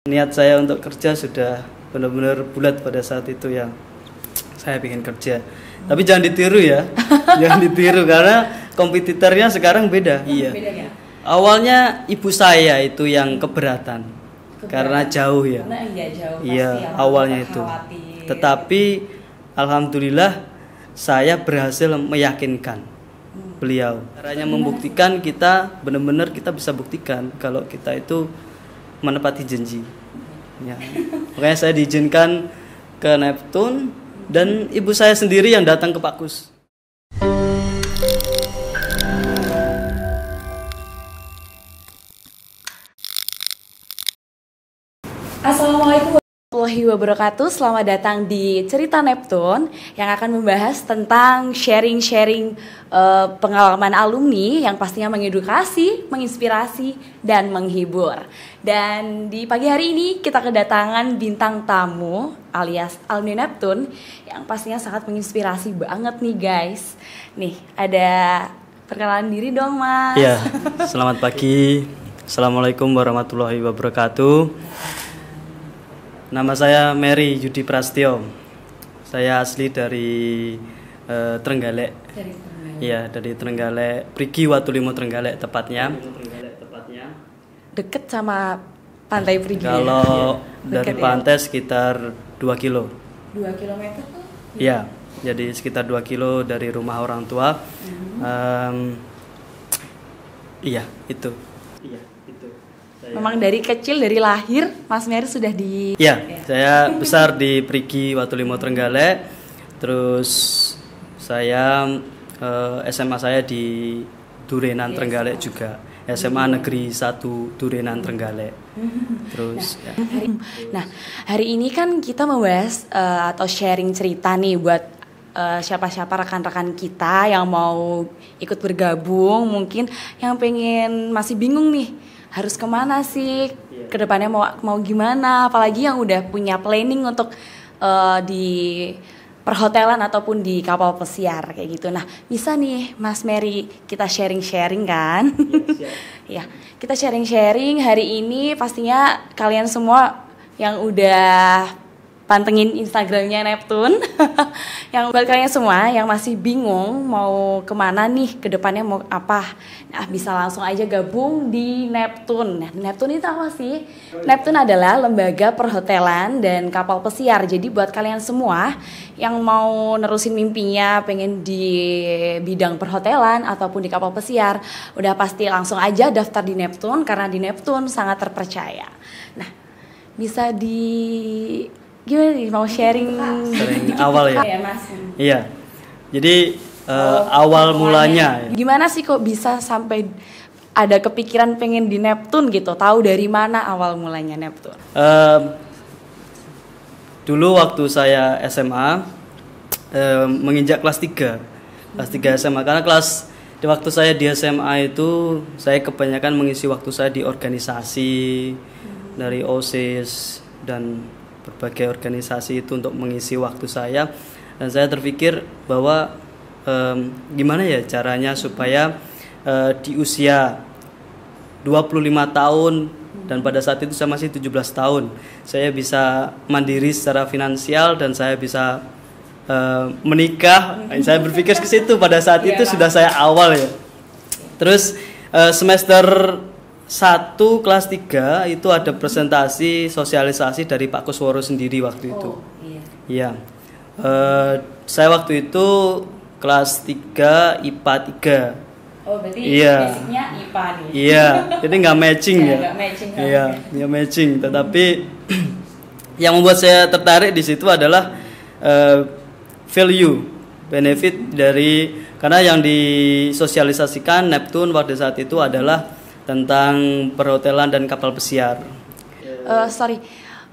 Niat saya untuk kerja sudah benar-benar bulat pada saat itu yang saya ingin kerja. Tapi jangan ditiru ya, jangan ditiru karena kompetitornya sekarang beda. Iya. Beda ya? Awalnya ibu saya itu yang keberatan. Karena jauh ya. Karena jauh. Iya, pasti awalnya itu. khawatir. Tetapi alhamdulillah saya berhasil meyakinkan beliau. Caranya membuktikan kita benar-benar kita bisa buktikan kalau kita itu menepati janji. Ya. Makanya saya diizinkan ke Neptune dan ibu saya sendiri yang datang ke Pak Kus. Assalamualaikum warahmatullahi wabarakatuh. Selamat datang di Cerita Neptune yang akan membahas tentang sharing-sharing pengalaman alumni yang pastinya mengedukasi, menginspirasi, dan menghibur. Dan di pagi hari ini kita kedatangan bintang tamu alias alumni Neptune yang pastinya sangat menginspirasi banget nih guys. Nih ada perkenalan diri dong Mas. Ya, selamat pagi. Assalamualaikum warahmatullahi wabarakatuh. Nama saya Mary Yudi Prastyo. Saya asli dari Trenggalek. Dari Trenggalek. Iya, dari Trenggalek. Prigi Watulimo Trenggalek tepatnya. Deket sama Pantai Prigi. Kalau Ya? dari Deket pantai sekitar 2 kilo. 2 kilometer tuh? Iya, jadi sekitar 2 kilo dari rumah orang tua. Iya, itu. Iya, itu. Memang dari kecil, dari lahir, Mas Mary sudah di... Iya, saya besar di Prigi Watulimo Trenggalek. Terus saya SMA saya di Durenan Trenggalek juga. SMA Negeri 1 Durenan Trenggalek. Terus Nah, hari ini kan kita membahas atau sharing cerita nih buat siapa-siapa rekan-rekan kita yang mau ikut bergabung, mungkin yang pengen masih bingung nih harus kemana sih, kedepannya mau gimana, apalagi yang udah punya planning untuk di perhotelan ataupun di kapal pesiar kayak gitu. Nah, bisa nih Mas Mary kita sharing-sharing kan? Ya, kita sharing-sharing hari ini pastinya kalian semua yang udah pantengin Instagramnya Neptune yang buat kalian semua yang masih bingung mau kemana nih, kedepannya mau apa, nah bisa langsung aja gabung di Neptune. Nah, Neptune itu apa sih? Neptune adalah lembaga perhotelan dan kapal pesiar. Jadi buat kalian semua yang mau nerusin mimpinya pengen di bidang perhotelan ataupun di kapal pesiar, udah pasti langsung aja daftar di Neptune karena di Neptune sangat terpercaya. Nah, bisa di gimana nih mau sharing awal ya? Mas? Iya. Jadi awal mulanya. Gimana sih kok bisa sampai ada kepikiran pengen di Neptune gitu? Tahu dari mana awal mulanya Neptune? Dulu waktu saya SMA menginjak kelas 3. Kelas 3 SMA karena di waktu saya di SMA itu saya kebanyakan mengisi waktu saya di organisasi dari OSIS dan berbagai organisasi itu untuk mengisi waktu saya, dan saya terpikir bahwa gimana ya caranya supaya di usia 25 tahun dan pada saat itu saya masih 17 tahun saya bisa mandiri secara finansial dan saya bisa menikah. Saya berpikir ke situ pada saat itu sudah saya awal ya. Terus semester 1 kelas 3 itu ada presentasi sosialisasi dari Pak Kusworo sendiri waktu itu. Iya. Saya waktu itu kelas 3 IPA 3. Oh, berarti basicnya IPA nih. Iya, jadi nggak matching ya. Nggak matching. Iya, nggak matching. Tetapi yang membuat saya tertarik di situ adalah value, benefit dari, karena yang disosialisasikan Neptune pada saat itu adalah tentang perhotelan dan kapal pesiar.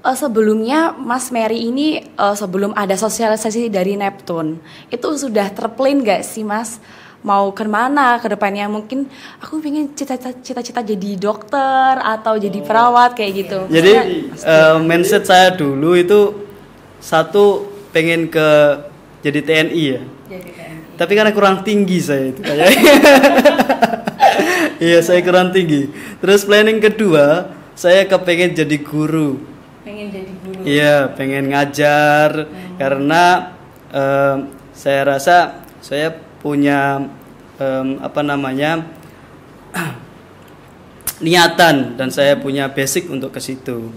Sebelumnya Mas Mary ini sebelum ada sosialisasi dari Neptune itu sudah terplan gak sih Mas mau kemana ke depannya? Mungkin aku pengen cita-cita jadi dokter atau jadi perawat kayak gitu. Jadi mindset saya dulu itu satu pengen jadi TNI ya. Jadi TNI. Tapi karena kurang tinggi saya itu kayaknya. Iya, saya kurang tinggi. Terus planning kedua, saya kepengen jadi guru. Pengen jadi guru. Iya, pengen ngajar karena saya rasa saya punya niatan dan saya punya basic untuk ke situ.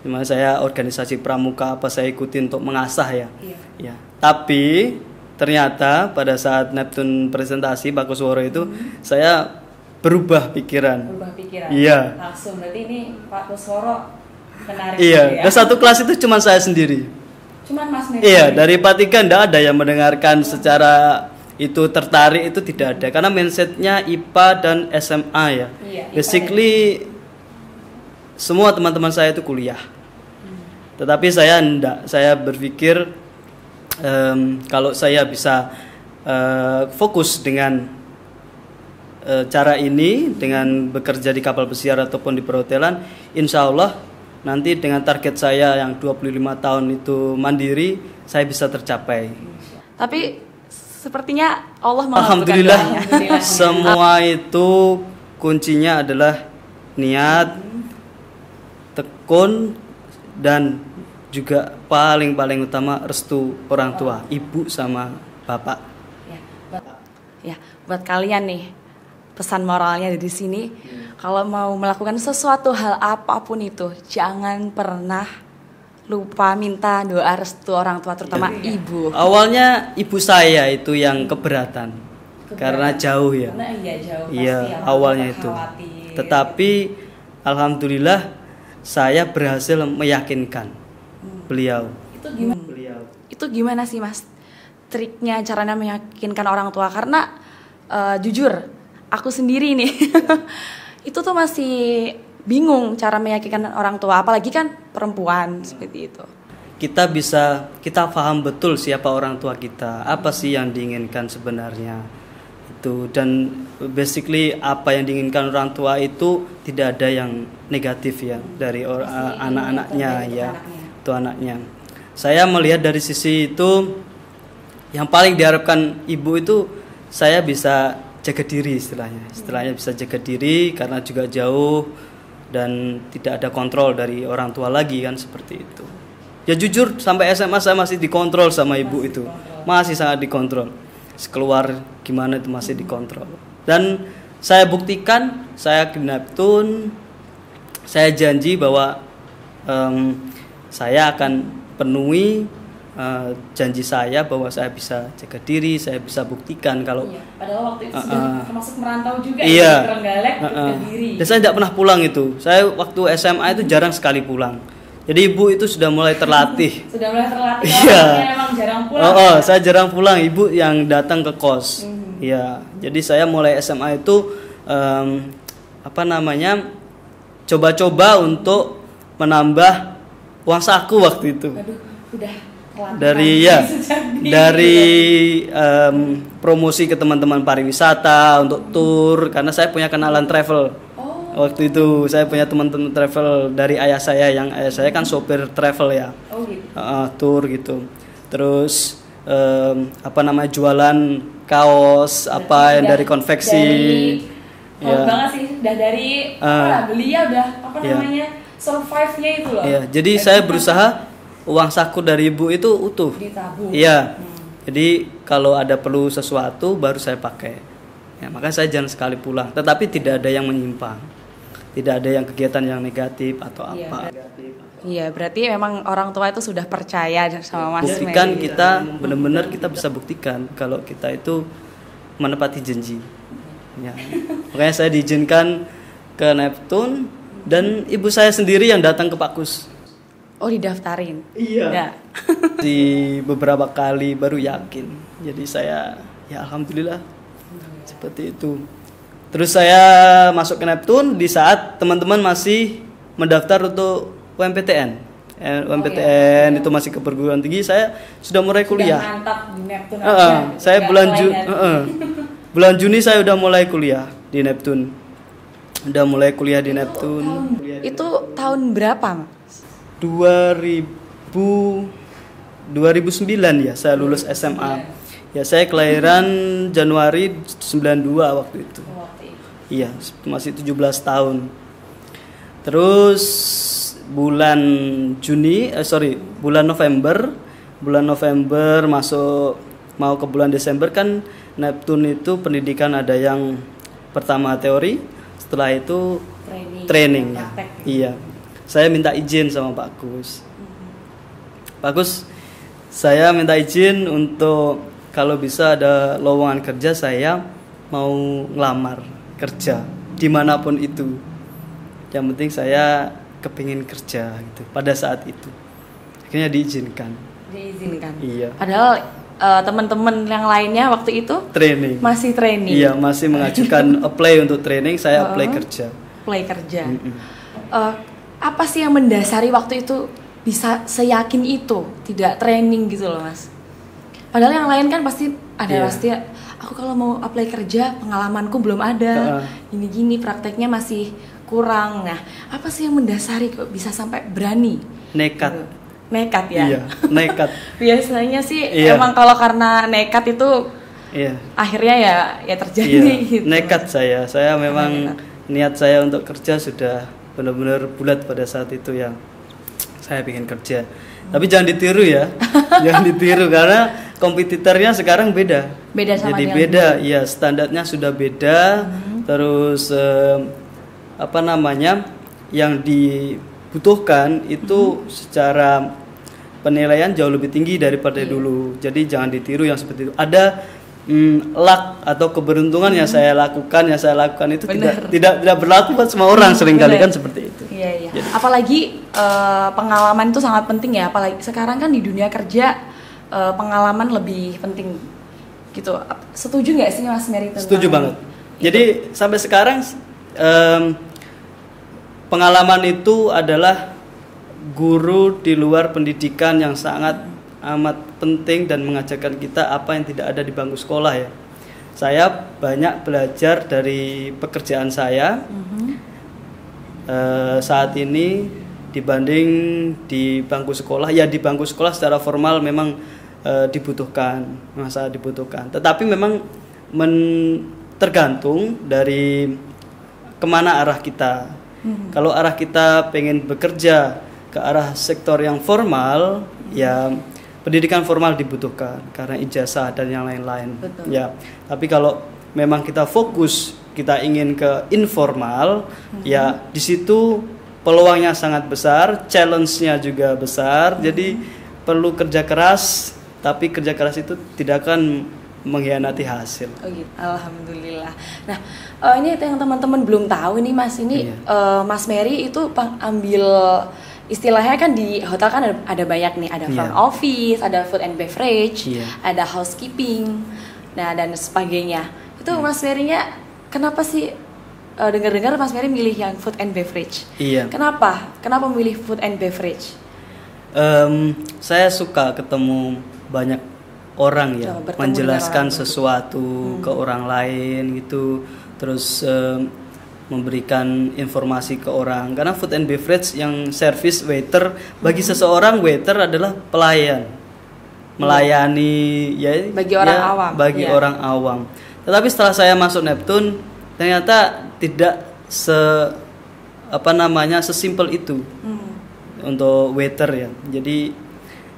Cuma saya organisasi pramuka apa saya ikuti untuk mengasah ya. Ya. Tapi ternyata pada saat Neptune presentasi Pak Kusworo itu saya berubah pikiran. Iya. Langsung berarti ini Pak Kusworo menarik. Iya. Dan satu kelas itu cuma saya sendiri. Cuman Mas Neptune. Iya, dari Patika enggak ada yang mendengarkan secara itu tertarik, itu tidak ada karena mindsetnya IPA dan SMA ya. Basically semua teman-teman saya itu kuliah. Tetapi saya enggak, saya berpikir kalau saya bisa fokus dengan cara ini, dengan bekerja di kapal pesiar ataupun di perhotelan, insya Allah nanti dengan target saya yang 25 tahun itu mandiri, saya bisa tercapai. Tapi sepertinya Allah Alhamdulillah, semua itu kuncinya adalah niat, tekun, dan juga paling utama restu orang tua, ibu sama bapak. Buat kalian nih, pesan moralnya dari sini, kalau mau melakukan sesuatu hal apapun itu, jangan pernah lupa minta doa restu orang tua, terutama ibu. Awalnya ibu saya itu yang keberatan. Karena jauh ya. Iya, awalnya itu. Tetapi alhamdulillah saya berhasil meyakinkan beliau. Itu gimana sih Mas? Triknya caranya meyakinkan orang tua, karena jujur aku sendiri nih itu tuh masih bingung cara meyakinkan orang tua, apalagi kan perempuan seperti itu. Kita paham betul siapa orang tua kita, apa sih yang diinginkan sebenarnya itu, dan basically apa yang diinginkan orang tua itu tidak ada yang negatif ya dari anak-anaknya ya, itu anaknya. Saya melihat dari sisi itu yang paling diharapkan ibu itu saya bisa jaga diri istilahnya bisa jaga diri karena juga jauh dan tidak ada kontrol dari orang tua lagi kan, seperti itu. Ya jujur sampai SMA saya masih dikontrol sama ibu itu. Masih sangat dikontrol. Keluar gimana itu masih dikontrol. Dan saya buktikan, saya ke Neptune, saya janji bahwa saya akan penuhi janji saya bahwa saya bisa jaga diri, saya bisa buktikan kalau padahal waktu itu sudah termasuk merantau juga ya di Trenggalek ke Kediri. Dan saya tidak pernah pulang itu. Saya waktu SMA itu jarang sekali pulang. Jadi ibu itu sudah mulai terlatih. Iya. Memang jarang pulang. Saya jarang pulang, ibu yang datang ke kos. Iya. Jadi saya mulai SMA itu coba-coba untuk menambah uang saku waktu itu. Aduh, udah dari promosi ke teman-teman pariwisata untuk tur, karena saya punya kenalan travel. Waktu itu saya punya teman-teman travel dari ayah saya kan sopir travel ya. Tur gitu. Terus jualan kaos yang dari konveksi. Banget sih, udah dari beli ya udah survive-nya itu loh. Iya, jadi saya berusaha uang saku dari ibu itu utuh. Ditabung. Iya. Jadi kalau ada perlu sesuatu baru saya pakai. Ya, makanya saya jarang sekali pulang. Tetapi tidak ada yang menyimpang. Tidak ada yang kegiatan yang negatif atau apa. Iya, berarti memang orang tua itu sudah percaya sama Mas Mei. Buktikan kita benar-benar kita bisa buktikan kalau kita itu menepati janji. Ya. Makanya saya diizinkan ke Neptune dan ibu saya sendiri yang datang ke Pak Kus. Oh, didaftarin? Iya. Ya. Di beberapa kali baru yakin. Jadi saya ya alhamdulillah seperti itu. Terus saya masuk ke Neptune di saat teman-teman masih mendaftar untuk UMPTN. UMPTN itu masih ke perguruan tinggi, saya sudah mulai kuliah. Sudah mantap di Neptune. Saya bulan Juni saya udah mulai kuliah di Neptune. Udah mulai kuliah di Neptune. Itu tahun berapa, Mas? 2009 ya saya lulus SMA. Ya saya kelahiran Januari 92 waktu itu. Iya, masih 17 tahun. Terus bulan bulan November masuk mau ke bulan Desember kan Neptune itu pendidikan ada yang pertama teori, setelah itu training ya. Iya. Saya minta izin sama Pak Gus. Pak Gus, saya minta izin untuk kalau bisa ada lowongan kerja, saya mau ngelamar kerja dimanapun itu. Yang penting saya kepingin kerja gitu pada saat itu. Akhirnya diizinkan. Iya. Padahal teman-teman yang lainnya waktu itu masih training. Iya, masih mengajukan apply untuk training, saya apply kerja. Apa sih yang mendasari waktu itu bisa seyakin itu tidak training gitu loh, Mas? Padahal yang lain kan pasti ada pasti aku kalau mau apply kerja pengalamanku belum ada, gini-gini prakteknya masih kurang. Nah, apa sih yang mendasari kok bisa sampai berani? Nekat ya. Iya, nekat. Biasanya sih emang kalau karena nekat itu akhirnya ya terjadi gitu. Nekat saya memang niat saya untuk kerja sudah benar-benar bulat pada saat itu ya. Saya ingin kerja. Tapi jangan ditiru ya. Jangan ditiru karena kompetitornya sekarang beda. Sama jadi beda, ya standarnya sudah beda. Terus yang dibutuhkan itu secara penilaian jauh lebih tinggi daripada dulu. Jadi jangan ditiru yang seperti itu. Ada luck atau keberuntungan yang saya lakukan itu tidak berlaku buat semua orang, seringkali kan seperti itu. Iya. Jadi, apalagi pengalaman itu sangat penting ya. Apalagi sekarang kan di dunia kerja pengalaman lebih penting gitu. Setuju nggak sih Mas Mary? Setuju banget. Jadi sampai sekarang pengalaman itu adalah guru di luar pendidikan yang sangat amat penting dan mengajarkan kita apa yang tidak ada di bangku sekolah ya. Saya banyak belajar dari pekerjaan saya saat ini dibanding di bangku sekolah. Ya di bangku sekolah secara formal memang dibutuhkan, tetapi memang tergantung dari kemana arah kita. Kalau arah kita pengen bekerja ke arah sektor yang formal, ya pendidikan formal dibutuhkan karena ijazah dan yang lain-lain. Ya, tapi kalau memang kita fokus, kita ingin ke informal, ya di situ peluangnya sangat besar, challenge-nya juga besar. Jadi perlu kerja keras, tapi kerja keras itu tidak akan mengkhianati hasil. Oh gitu. Alhamdulillah. Nah, ini yang teman-teman belum tahu nih Mas, ini Mas Mary itu ambil istilahnya kan di hotel kan ada banyak nih, ada front office, ada food and beverage, ada housekeeping, nah dan sebagainya. Itu Mas Mary-nya kenapa sih dengar-dengar Mas Mary milih yang food and beverage? Iya. Kenapa memilih food and beverage? Saya suka ketemu banyak orang ya, menjelaskan sesuatu ke orang lain gitu, terus memberikan informasi ke orang. Karena food and beverage yang service waiter, bagi seseorang waiter adalah pelayan, melayani ya bagi orang awam. Orang awam. Tetapi setelah saya masuk Neptune, ternyata tidak sesimpel itu untuk waiter ya. Jadi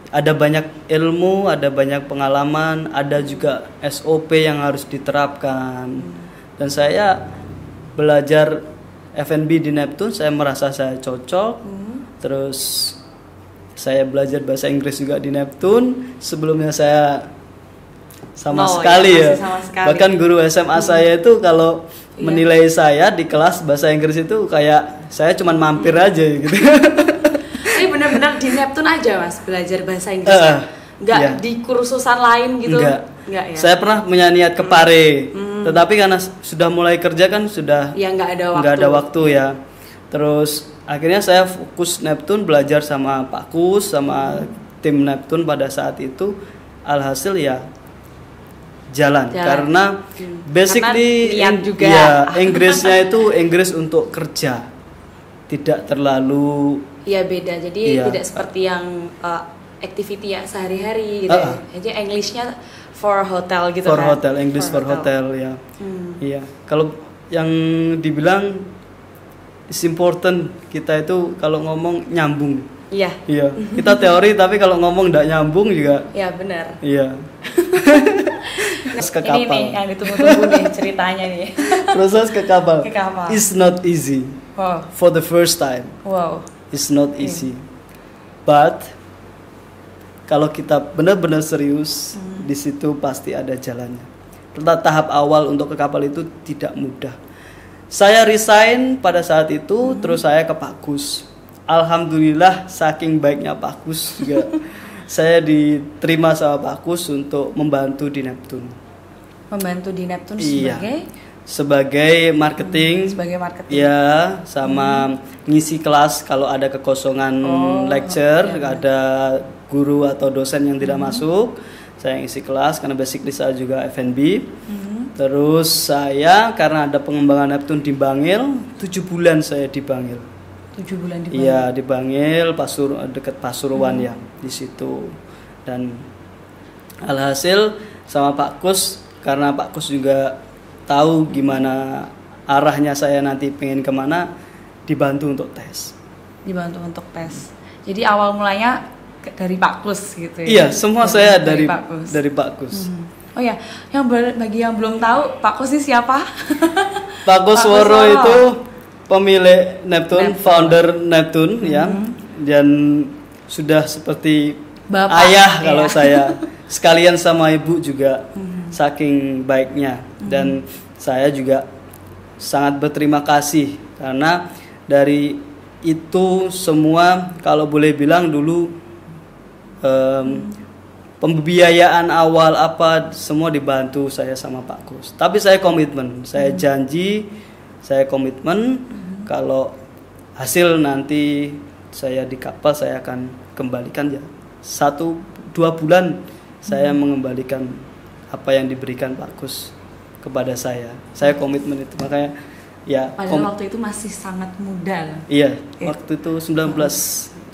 ada banyak ilmu, ada banyak pengalaman, ada juga SOP yang harus diterapkan. Dan saya belajar F&B di Neptune, saya merasa saya cocok. Terus saya belajar bahasa Inggris juga di Neptune. Sebelumnya saya sama sekali. Bahkan guru SMA saya itu kalau menilai saya di kelas bahasa Inggris itu kayak saya cuman mampir aja gitu. Tapi benar-benar di Neptune aja Mas belajar bahasa Inggrisnya? Enggak di kursusan lain gitu? Enggak ya? Saya pernah punya niat ke Pare, tetapi karena sudah mulai kerja kan sudah nggak ada waktu ya. Terus akhirnya saya fokus Neptune, belajar sama Pak Kus, sama tim Neptune pada saat itu. Alhasil ya jalan. Karena basically Inggrisnya itu Inggris untuk kerja, tidak terlalu beda. Jadi tidak seperti yang activity ya sehari-hari gitu. Jadi Englishnya for hotel gitu for hotel, English for hotel ya. Iya. Kalau yang dibilang it's important kita itu kalau ngomong nyambung. Iya. Iya, kita teori tapi kalau ngomong nggak nyambung juga. Iya benar. Iya. Terus ke Ini kapal. nih yang ditunggu-tunggu nih ceritanya nih. Proses ke kapal. Ke kapal. It's not easy. Wow. For the first time, Wow. it's not easy. But kalau kita benar-benar serius, di situ pasti ada jalannya. Tahap awal untuk ke kapal itu tidak mudah. Saya resign pada saat itu, terus saya ke Pak Gus. Alhamdulillah saking baiknya Pak Gus juga saya diterima sama Pak Gus untuk membantu di Neptune. Membantu di Neptune Iya. sebagai Sebagai marketing. sebagai marketing. Ya, sama ngisi kelas kalau ada kekosongan lecture, iya. ada guru atau dosen yang tidak masuk, saya ngisi kelas karena basically saya juga F&B. Terus saya karena ada pengembangan Neptune di Bangil, 7 bulan saya di Bangil. 7 bulan di Bali. Iya, di Bangil, dekat Pasuruan ya, di situ. Dan alhasil sama Pak Kus, karena Pak Kus juga tahu gimana arahnya saya nanti pengen kemana, dibantu untuk tes. Dibantu untuk tes. Jadi awal mulanya dari Pak Kus gitu ya. Iya, semua saya dari Pak Kus. dari Pak Kus. Oh ya, bagi yang belum tahu Pak Kus ini siapa? Pak Kus Kus Woro Woro. itu pemilik Neptune, founder Neptune ya. Dan sudah seperti Bapak, ayah ya. kalau saya. Sekalian sama ibu juga. Saking baiknya, dan saya juga sangat berterima kasih karena dari itu semua kalau boleh bilang dulu pembiayaan awal apa semua dibantu saya sama Pak Gus. Tapi saya komitmen, saya janji, saya komitmen kalau hasil nanti saya di kapal saya akan kembalikan ya 1-2 bulan saya mengembalikan apa yang diberikan Pak Gus kepada saya. Saya komitmen itu, makanya ya. Padahal waktu itu masih sangat muda. Iya, waktu itu 19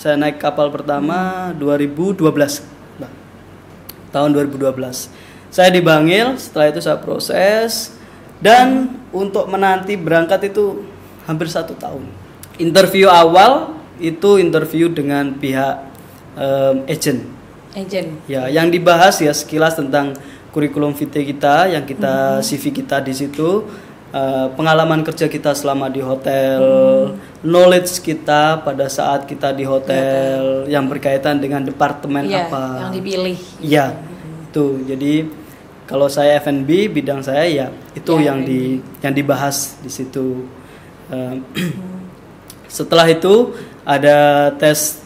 saya naik kapal pertama 2012. Tahun 2012. Saya di Bangil, setelah itu saya proses dan untuk menanti berangkat itu hampir 1 tahun. Interview awal itu interview dengan pihak agent. Ya, yang dibahas ya sekilas tentang kurikulum vitae kita, yang kita CV kita di situ, pengalaman kerja kita selama di hotel, knowledge kita pada saat kita di hotel, yang berkaitan dengan departemen apa yang dipilih. Iya, itu. Jadi kalau saya F&B bidang saya ya itu yang dibahas di situ. Setelah itu ada tes.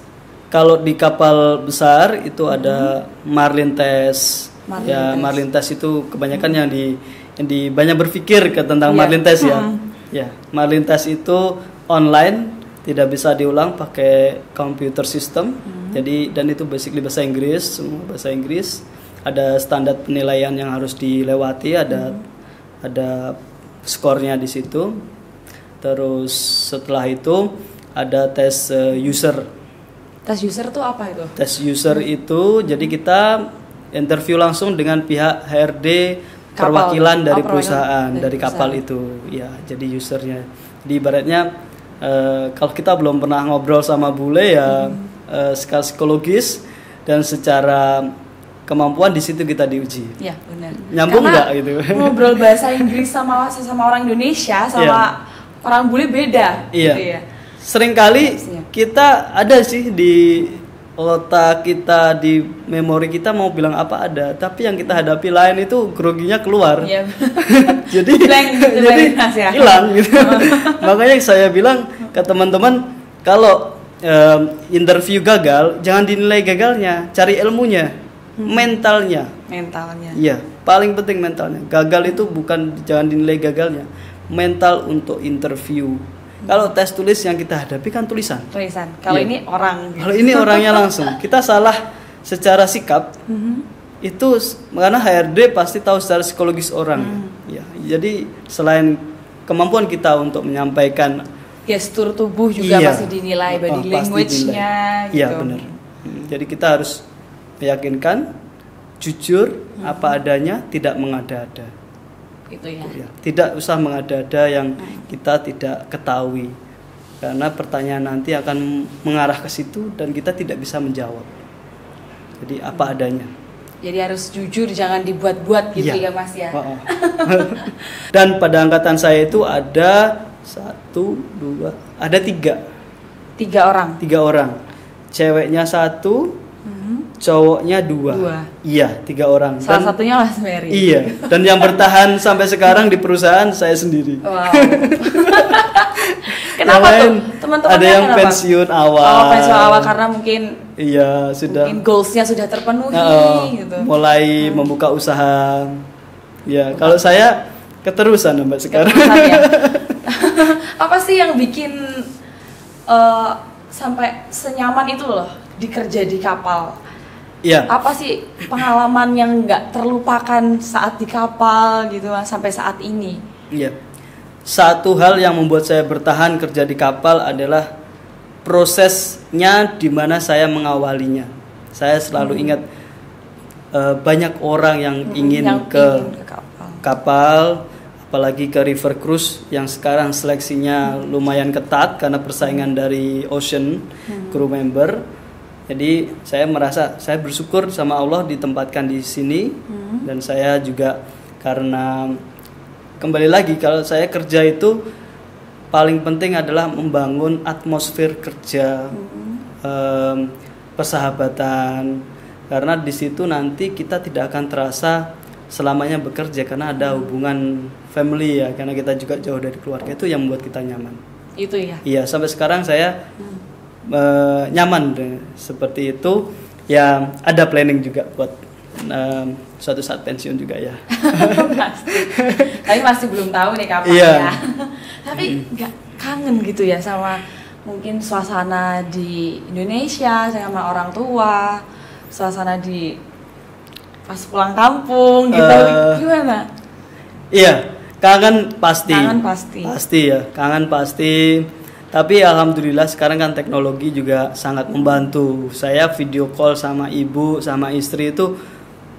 Kalau di kapal besar itu ada Marlin test. Marlin test itu kebanyakan yang di banyak berpikir tentang Marlin test ya. Ya, Marlin test itu online, tidak bisa diulang pakai computer system. Jadi dan itu basically bahasa Inggris, semua bahasa Inggris. Ada standar penilaian yang harus dilewati, ada skornya di situ. Terus setelah itu ada tes user. Tes user tuh apa itu? Tes user itu jadi kita interview langsung dengan pihak HRD perwakilan dari perusahaan, dari kapal itu. Ya, jadi usernya. Jadi ibaratnya kalau kita belum pernah ngobrol sama bule ya secara psikologis dan secara kemampuan di situ kita diuji. Iya, benar. Nyambung nggak gitu? Ngobrol bahasa Inggris sama orang Indonesia sama orang bule beda. Iya. Gitu ya. Seringkali kita ada sih di otak kita, di memori kita mau bilang apa ada, tapi yang kita hadapi lain itu groginya keluar. Iya. jadi ya. hilang gitu. Makanya saya bilang ke teman-teman kalau interview gagal jangan dinilai gagalnya, cari ilmunya, mentalnya. Iya, paling penting mentalnya. Gagal itu bukan jangan dinilai gagalnya, mental untuk interview. Kalau tes tulis yang kita hadapi kan tulisan. Kalau ini orang. Kalau ini orangnya langsung. Kita salah secara sikap. Itu karena HRD pasti tahu secara psikologis orang. Ya, jadi selain kemampuan kita untuk menyampaikan gestur tubuh juga pasti dinilai, body language-nya gitu. Iya, benar. Jadi kita harus meyakinkan, jujur, apa adanya, tidak mengada-ada. Gitu ya. Tidak usah mengada-ada yang kita tidak ketahui. karena pertanyaan nanti akan mengarah ke situ dan kita tidak bisa menjawab. Jadi apa adanya. Jadi harus jujur, jangan dibuat-buat gitu Iya. ya Mas ya. Dan pada angkatan saya itu ada 1, 2, ada 3. 3 orang. 3 orang. Ceweknya 1, cowoknya 2. Iya, 3 orang. Salah satunya Mas Mary. Iya. Dan yang bertahan sampai sekarang di perusahaan saya sendiri. Wow. Kenapa Yang lain, tuh? Teman-temannya ada yang kenapa? pensiun awal. Oh, pensiun awal karena mungkin sudah. mungkin goalsnya sudah terpenuhi gitu. Mulai membuka usaha. Ya, kalau saya keterusan sampai sekarang. Keterusan ya. Apa sih yang bikin sampai senyaman itu loh dikerja di kapal? Iya. Apa sih pengalaman yang nggak terlupakan saat di kapal gitu Mas sampai saat ini? Iya. Satu hal yang membuat saya bertahan kerja di kapal adalah prosesnya di mana saya mengawalinya. Saya selalu ingat banyak orang yang ingin ke kapal, apalagi ke river cruise yang sekarang seleksinya lumayan ketat karena persaingan dari ocean crew member. Jadi saya merasa saya bersyukur sama Allah ditempatkan di sini dan saya juga karena kembali lagi kalau saya kerja itu paling penting adalah membangun atmosfer kerja, persahabatan, karena di situ nanti kita tidak akan terasa selamanya bekerja karena ada hubungan family ya, karena kita juga jauh dari keluarga, itu yang membuat kita nyaman. Itu ya. Iya, sampai sekarang saya nyaman seperti itu. Ya ada planning juga buat suatu saat pensiun juga ya. Tapi masih belum tahu nih kapan ya. Tapi nggak kangen gitu ya sama mungkin suasana di Indonesia sama orang tua, suasana di pas pulang kampung gitu, gimana? Iya, kangen pasti. Kangen pasti. Pasti ya, kangen pasti. Tapi alhamdulillah sekarang kan teknologi juga sangat membantu. Saya video call sama ibu, sama istri itu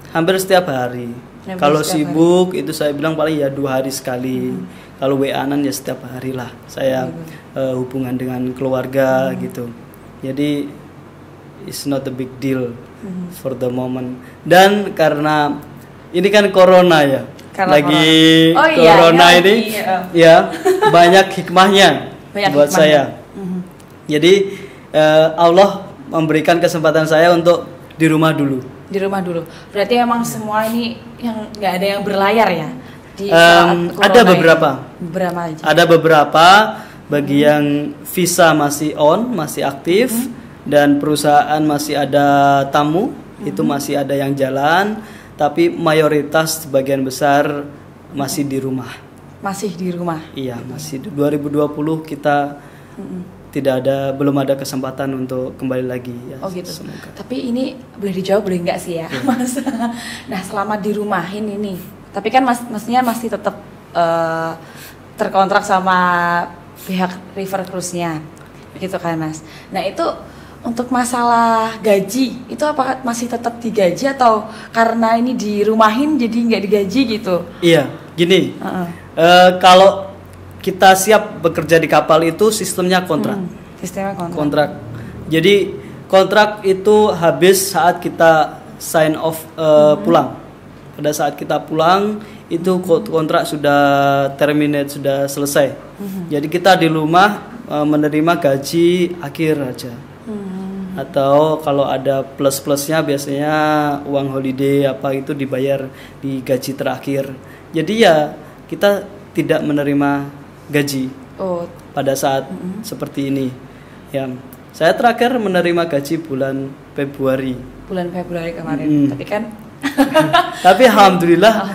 hampir setiap hari. Kalau sibuk itu saya bilang paling ya 2 hari sekali. Kalau WA-an ya setiap hari lah. Saya hubungan dengan keluarga gitu. Jadi it's not a big deal for the moment. Dan karena ini kan corona ya. Karena lagi corona ini ya banyak hikmahnya. Buat saya. Jadi Allah memberikan kesempatan saya untuk di rumah dulu. Di rumah dulu. Berarti memang semua ini yang nggak ada yang berlayar ya? Ada beberapa. Beberapa aja. Ada beberapa bagi yang visa masih on, masih aktif, dan perusahaan masih ada tamu, itu masih ada yang jalan. Tapi mayoritas sebagian besar masih di rumah. Masih di rumah. Iya, masih 2020 kita belum ada kesempatan untuk kembali lagi ya. Oh gitu. Semoga. Tapi ini boleh dijawab boleh enggak sih ya, Mas? Nah, selama dirumahin ini, tapi kan maksudnya masih tetap terkontrak sama pihak River Cruise-nya. Gitu kan, Mas. Nah, itu untuk masalah gaji, itu apakah masih tetap digaji atau karena ini dirumahin jadi nggak digaji gitu? Iya, gini. Kalau kita siap bekerja di kapal itu sistemnya kontrak. Sistemnya Kontrak. Jadi kontrak itu habis saat kita sign off pulang. Pada saat kita pulang itu kontrak sudah terminate, sudah selesai. Jadi kita di rumah menerima gaji akhir aja. Atau kalau ada plus-plusnya biasanya uang holiday apa itu dibayar di gaji terakhir. Jadi ya kita tidak menerima gaji pada saat seperti ini. Ya, saya terakhir menerima gaji bulan Februari. Bulan Februari kemarin. Tapi kan tapi alhamdulillah,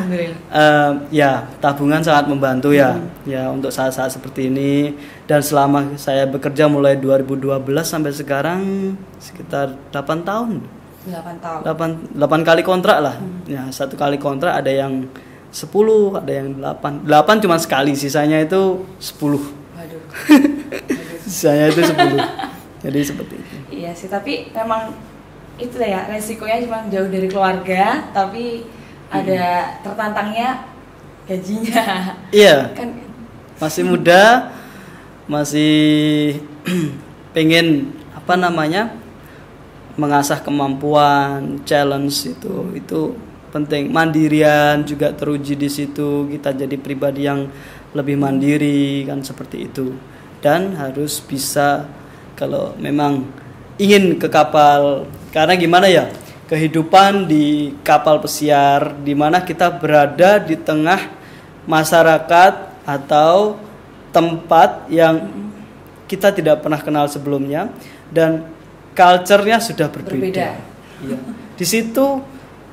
ya tabungan sangat membantu ya untuk saat-saat seperti ini. Dan selama saya bekerja mulai 2012 sampai sekarang sekitar 8 tahun. 8 kali kontrak lah. Ya, 1 kali kontrak ada yang 10, ada yang 8 cuma sekali, sisanya itu 10. Waduh. Sisanya itu 10. Jadi seperti itu. Iya sih, tapi memang itu ya resikonya cuma jauh dari keluarga, tapi ada tertantangnya gajinya. Iya. Kan masih muda, masih pengen apa namanya mengasah kemampuan, challenge itu penting. Mandirian juga teruji di situ, kita jadi pribadi yang lebih mandiri kan seperti itu. Dan harus bisa kalau memang ingin ke kapal, karena gimana ya, kehidupan di kapal pesiar di mana kita berada di tengah masyarakat atau tempat yang kita tidak pernah kenal sebelumnya dan culture-nya sudah berbeda. Iya. Di situ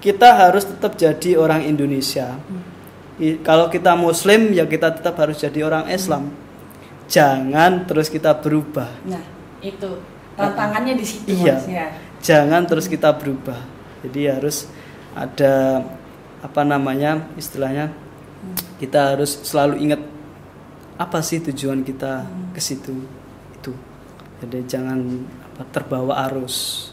kita harus tetap jadi orang Indonesia. Kalau kita Muslim ya kita tetap harus jadi orang Islam. Jangan terus kita berubah. Nah, itu tantangannya di situ. Iya. Mas, ya. Jangan terus kita berubah. Jadi harus ada apa namanya istilahnya, kita harus selalu ingat apa sih tujuan kita ke situ itu. Jadi jangan terbawa arus.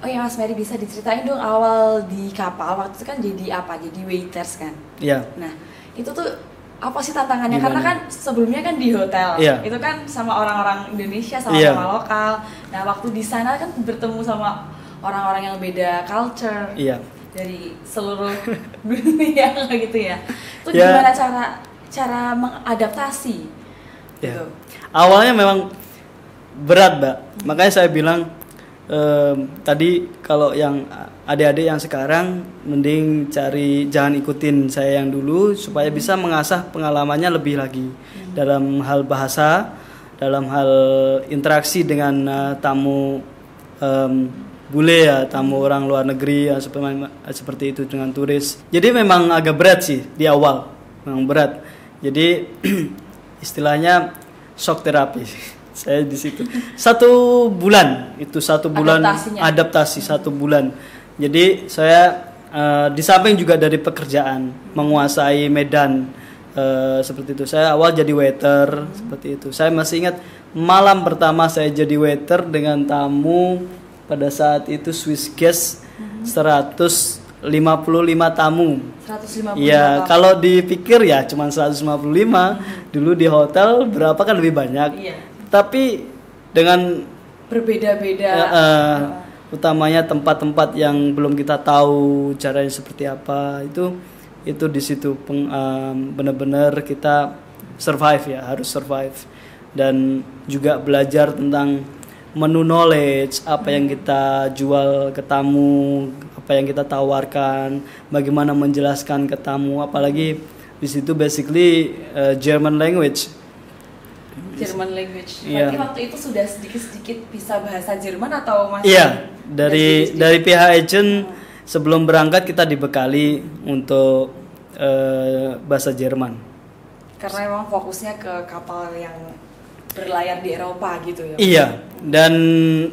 Oh ya Mas Mary, bisa diceritain dong awal di kapal waktu itu kan jadi apa? Jadi waiters kan? Iya. Nah itu tuh apa sih tantangannya? Gimana? Karena kan sebelumnya kan di hotel, Iya. itu kan sama orang-orang Indonesia, Iya. sama lokal. Nah waktu di sana kan bertemu sama orang-orang yang beda culture, Iya. dari seluruh dunia gitu ya. Itu Ya. gimana cara mengadaptasi? Ya. Gitu. Awalnya memang berat, Mbak. Makanya saya bilang tadi kalau yang adik-adik yang sekarang mending jangan ikutin saya yang dulu supaya bisa mengasah pengalamannya lebih lagi dalam hal bahasa, dalam hal interaksi dengan tamu bule ya, tamu orang luar negeri ya, seperti itu dengan turis. Jadi memang agak berat sih di awal, memang berat. Jadi istilahnya shock terapi. Saya di situ 1 bulan, itu 1 bulan adaptasi 1 bulan. Jadi saya di samping juga dari pekerjaan menguasai medan seperti itu. Saya awal jadi waiter seperti itu. Saya masih ingat malam pertama saya jadi waiter dengan tamu pada saat itu Swiss guest 155 tamu. 155. Iya, kalau dipikir ya cuma 155. Dulu di hotel berapa kan lebih banyak. Iya. Tapi dengan Berbeda-beda. Utamanya tempat-tempat yang belum kita tahu caranya seperti apa, itu di situ benar-benar kita survive ya, harus survive. Dan juga belajar tentang menu knowledge, apa yang kita jual ke tamu, apa yang kita tawarkan, bagaimana menjelaskan ke tamu, apalagi di situ basically German language. German language. Iya. Berarti waktu itu sudah sedikit-sedikit bisa bahasa Jerman atau masih? Iya, dari pihak agent sebelum berangkat kita dibekali untuk bahasa Jerman. Karena memang fokusnya ke kapal yang berlayar di Eropa gitu ya. Iya, dan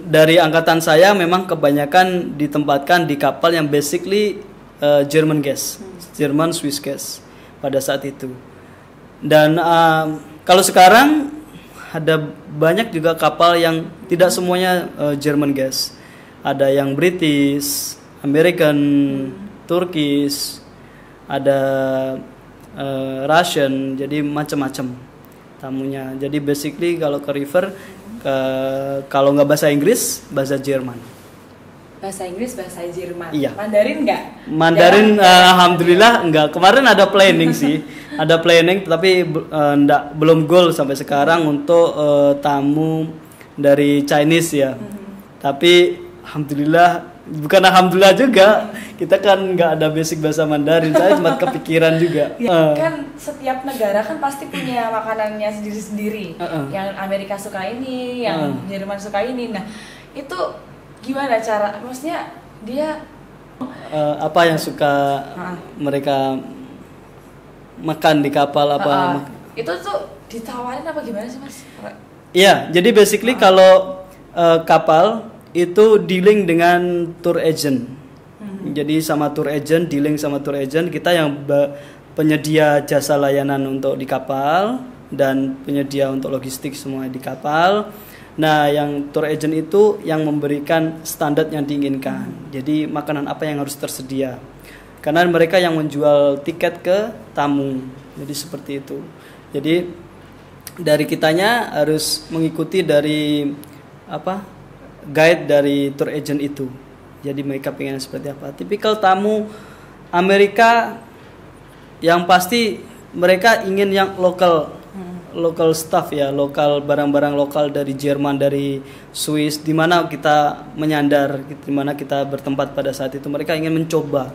dari angkatan saya memang kebanyakan ditempatkan di kapal yang basically German gas, German Swiss gas pada saat itu. Dan kalau sekarang ada banyak juga kapal yang tidak semuanya German gas. Ada yang British, American, Turkish, ada Russian, jadi macam-macam tamunya. Jadi basically kalau ke river, kalau nggak bahasa Inggris, bahasa Jerman. Bahasa Inggris, bahasa Jerman. Iya. Mandarin nggak? Mandarin alhamdulillah enggak. Kemarin ada planning sih. Ada planning tapi belum goal sampai sekarang untuk tamu dari Chinese ya. Tapi alhamdulillah, bukan alhamdulillah juga, kita kan nggak ada basic bahasa Mandarin. Saya cuma kepikiran juga. Ya, kan setiap negara kan pasti punya makanannya sendiri-sendiri. Yang Amerika suka ini, yang Jerman suka ini. Nah, itu gimana cara, maksudnya dia apa yang suka mereka makan di kapal apa? Itu tuh ditawarin apa gimana sih Mas? Iya, jadi basically kalau kapal itu dealing dengan tour agent. Jadi sama tour agent, dealing sama tour agent, kita yang penyedia jasa layanan untuk di kapal dan penyedia untuk logistik semua di kapal. Nah, yang tour agent itu yang memberikan standar yang diinginkan. Jadi makanan apa yang harus tersedia. Karena mereka yang menjual tiket ke tamu. Jadi seperti itu. Jadi dari kitanya harus mengikuti dari apa guide dari tour agent itu. Jadi mereka pengen seperti apa. Tipikal tamu Amerika yang pasti mereka ingin yang local stuff ya, lokal barang-barang lokal dari Jerman, dari Swiss, di mana kita menyandar, di mana kita bertempat pada saat itu. Mereka ingin mencoba.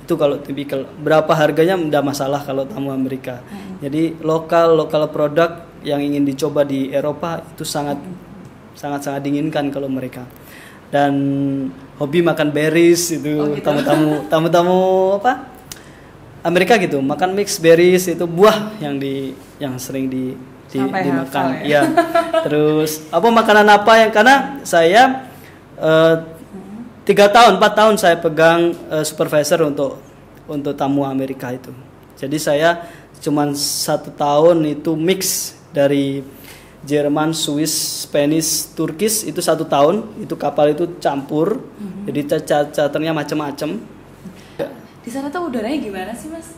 Itu kalau tipikal. Berapa harganya tidak masalah kalau tamu Amerika. Jadi lokal produk yang ingin dicoba di Eropa itu sangat diinginkan kalau mereka. Dan hobi makan berries itu, gitu. tamu apa? Amerika gitu, makan mix berries itu buah yang sering dimakan. Ya. Iya. Terus makanan apa yang karena saya 4 tahun saya pegang supervisor untuk tamu Amerika itu. Jadi saya cuman 1 tahun itu mix dari Jerman, Swiss, Spanish, Turkish itu 1 tahun. Itu kapal itu campur. Jadi charternya macam-macam. Di sana tuh udaranya gimana sih, Mas?